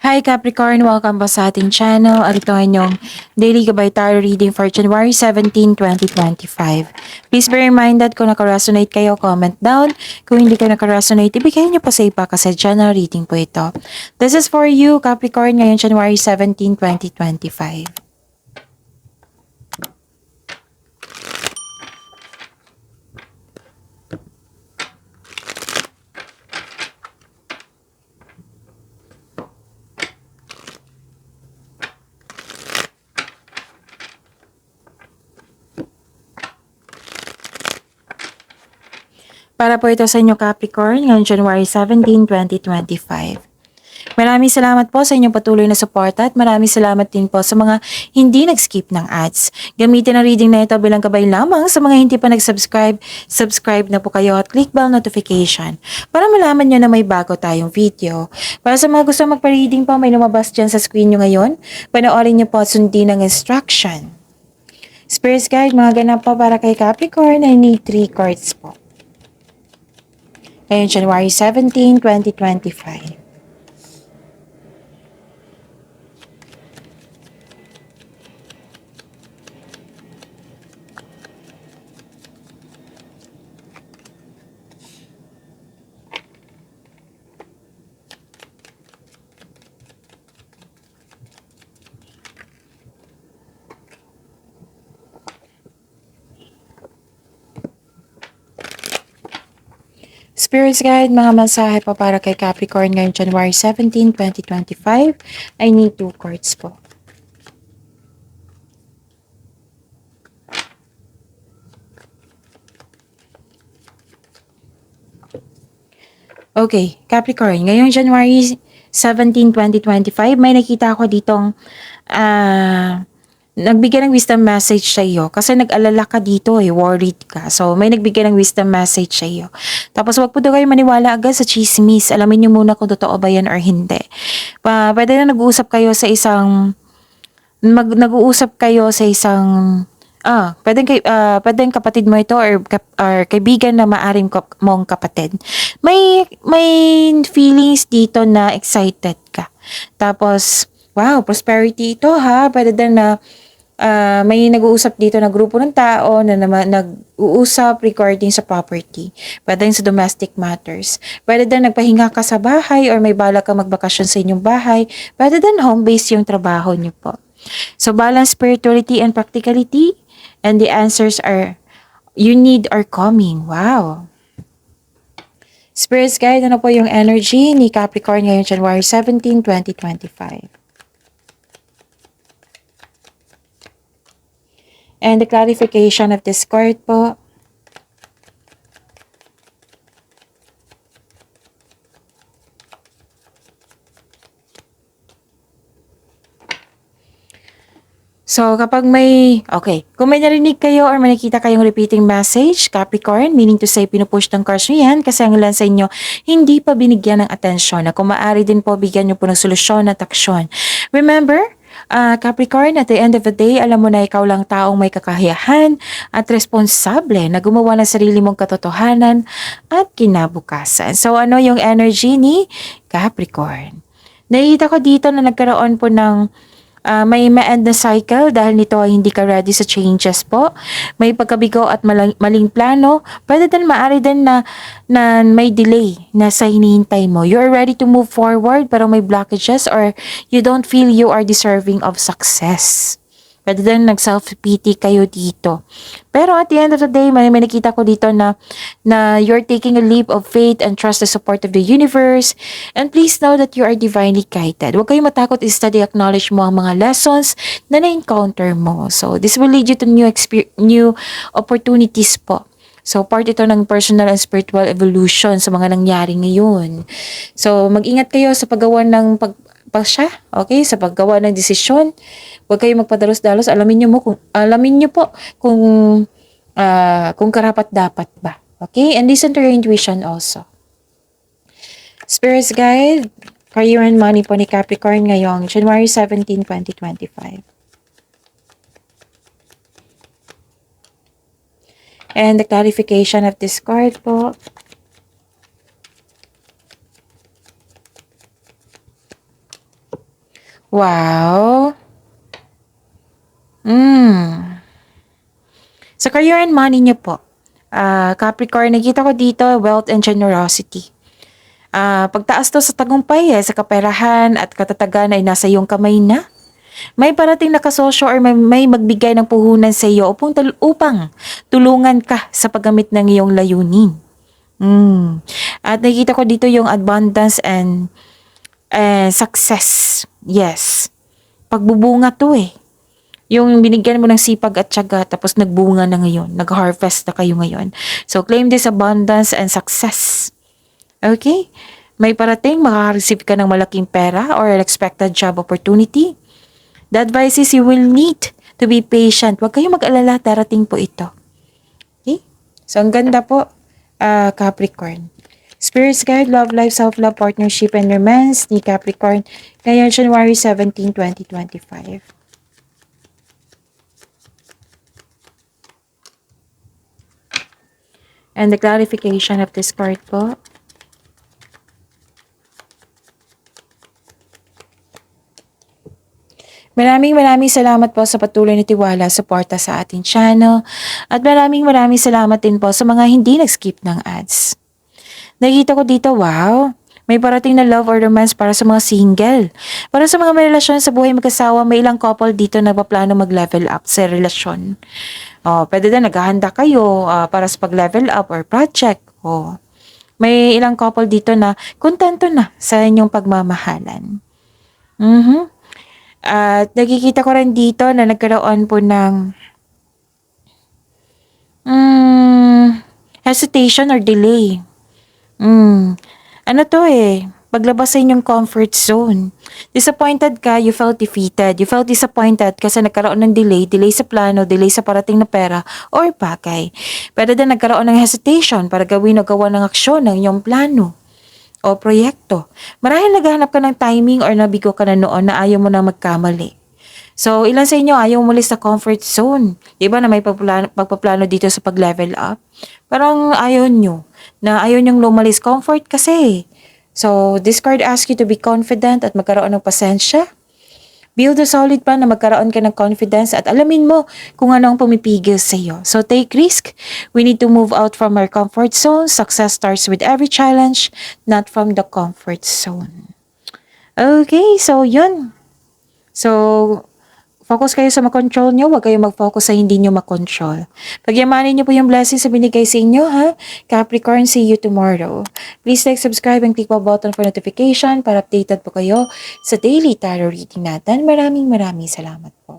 Hi Capricorn! Welcome po sa ating channel. At ito ang inyong Daily Gabay Tarot Reading for January 17, 2025. Please bear in mind that kung nakaresonate kayo, comment down. Kung hindi kayo nakaresonate, ibigay niyo po sa iba kasi channel reading po ito. This is for you, Capricorn, ngayon January 17, 2025. Para po ito sa inyo Capricorn, ngayong January 17, 2025. Maraming salamat po sa inyong patuloy na suporta at maraming salamat din po sa mga hindi nag-skip ng ads. Gamitin ang reading na ito bilang gabay lamang sa mga hindi pa nag-subscribe. Subscribe na po kayo at click bell notification para malaman nyo na may bago tayong video. Para sa mga gusto magpa-reading po, may lumabas dyan sa screen nyo ngayon. Panoorin nyo po at sundin ang instruction. Spirit Guide, mga ganap po para kay Capricorn, I need 3 cards po. Ngayon, January 17, 2025. Spirits Guide, mga mensahe po para kay Capricorn ngayong January 17, 2025. I need 2 cards po. Okay, Capricorn, ngayong January 17, 2025, may nakita ako ditong nagbigay ng wisdom message sa iyo kasi nag-alala ka dito worried ka. So, may nagbigay ng wisdom message sa iyo. Tapos, wag po daw kayo maniwala agad sa chismis. Alamin niyo muna kung totoo ba yan or hindi. Pwede na nag-uusap kayo sa isang, nag-uusap kayo sa isang, pwedeng kapatid mo ito or kaibigan na maaring mong kapatid. May feelings dito na excited ka. Tapos, wow, prosperity ito ha. Pwede din na may nag-uusap dito na grupo ng tao na naman nag-uusap regarding sa property. Pwede sa domestic matters. Pwede din nagpahinga ka sa bahay or may balak ka magbakasyon sa inyong bahay. Pwede din home-based yung trabaho niyo po. So, balance spirituality and practicality. And the answers are, you need are coming. Wow. Spirits Guide, ano po yung energy ni Capricorn ngayong January 17, 2025? And the clarification of this card po. So, kapag kung may narinig kayo or may nakita kayong repeating message, Capricorn, meaning to say, pinupush ng cards nyo yan kasi ang ilan sa inyo hindi pa binigyan ng atensyon na kung maaari din po, bigyan nyo po ng solusyon at aksyon. Remember, Capricorn, at the end of the day, alam mo na ikaw lang taong may kakayahan at responsable na gumawa ng sarili mong katotohanan at kinabukasan. So, ano yung energy ni Capricorn? Nakita ko dito na nagkaroon po ng may ma-end na cycle dahil nito ay hindi ka ready sa changes po. May pagkabigo at maling plano. Pwede din maaari din na may delay na sa hinihintay mo. You are ready to move forward pero may blockages or you don't feel you are deserving of success. Pwede din nag-self-pity kayo dito. Pero at the end of the day, may nakita ko dito na you're taking a leap of faith and trust the support of the universe. And please know that you are divinely guided. Huwag kayong matakot, instead acknowledge mo ang mga lessons na na-encounter mo. So, this will lead you to new opportunities po. So, part ito ng personal and spiritual evolution sa mga nangyari ngayon. So, mag-ingat kayo sa paggawa ng okay, sa paggawa ng desisyon. Huwag kayong magpadalos-dalos. Alamin niyo po kung karapat-dapat ba. Okay? And listen to your intuition also. Spirits Guide, career and money po ni Capricorn ngayong January 17, 2025. And the clarification of this card po. Wow. Hmm. Sa career and money niyo po, Capricorn, nakita ko dito, wealth and generosity. Pagtaas to sa tagumpay sa kaperahan at katatagan ay nasa iyong kamay na. May parating na kasosyo or may magbigay ng puhunan sa iyo upang tulungan ka sa paggamit ng iyong layunin. At nakikita ko dito yung abundance and success. Yes. Pagbubunga to Yung binigyan mo ng sipag at tiyaga tapos nagbunga na ngayon. Nag-harvest na kayo ngayon. So, claim this abundance and success. Okay? May parating, makaka-receive ka ng malaking pera or expected job opportunity. The advice is you will need to be patient. Huwag kayong mag-alala, darating po ito. Okay? So, ang ganda po, Capricorn. Spirits Guide, Love Life, Self-Love, Partnership, and Romance ni Capricorn ngayon January 17, 2025. And the clarification of this card po. Maraming salamat po sa patuloy na tiwala, suporta sa ating channel. At maraming salamat din po sa mga hindi nag-skip ng ads. Nakita ko dito, wow, may parating na love or romance para sa mga single. Para sa mga may relasyon sa buhay mag-asawa, may ilang couple dito na paplano mag-level up sa relasyon. Pwede din naghahanda kayo para sa pag-level up or project. May ilang couple dito na kontento na sa inyong pagmamahalan. At nakikita ko rin dito na nagkaroon po ng hesitation or delay. Ano to paglabas sa inyong comfort zone. Disappointed ka, you felt defeated. You felt disappointed kasi nagkaroon ng delay sa plano, delay sa parating na pera or bagay. Pero din nagkaroon ng hesitation para gawin o gawa ng aksyon ng inyong plano o proyekto. Marahil naghahanap ka ng timing or nabigo ka na noon na ayaw mo na magkamali. So, ilan sa inyo ayaw umalis sa comfort zone? Diba na may pagpaplano dito sa pag-level up? Parang ayaw nyo na ayaw nyong lumalis comfort kasi. So, this card asks you to be confident at magkaroon ng pasensya. Build a solid plan na magkaroon ka ng confidence at alamin mo kung ano ang pumipigil sa iyo. So take risk. We need to move out from our comfort zone. Success starts with every challenge, not from the comfort zone. Okay, so yun. So, focus kayo sa makontrol nyo, huwag kayong mag-focus sa hindi nyo makontrol. Pagyamanin nyo po yung blessings sa binigay sa inyo, ha? Capricorn, see you tomorrow. Please like, subscribe, and click the button for notification para updated po kayo sa daily tarot reading natin. Maraming salamat po.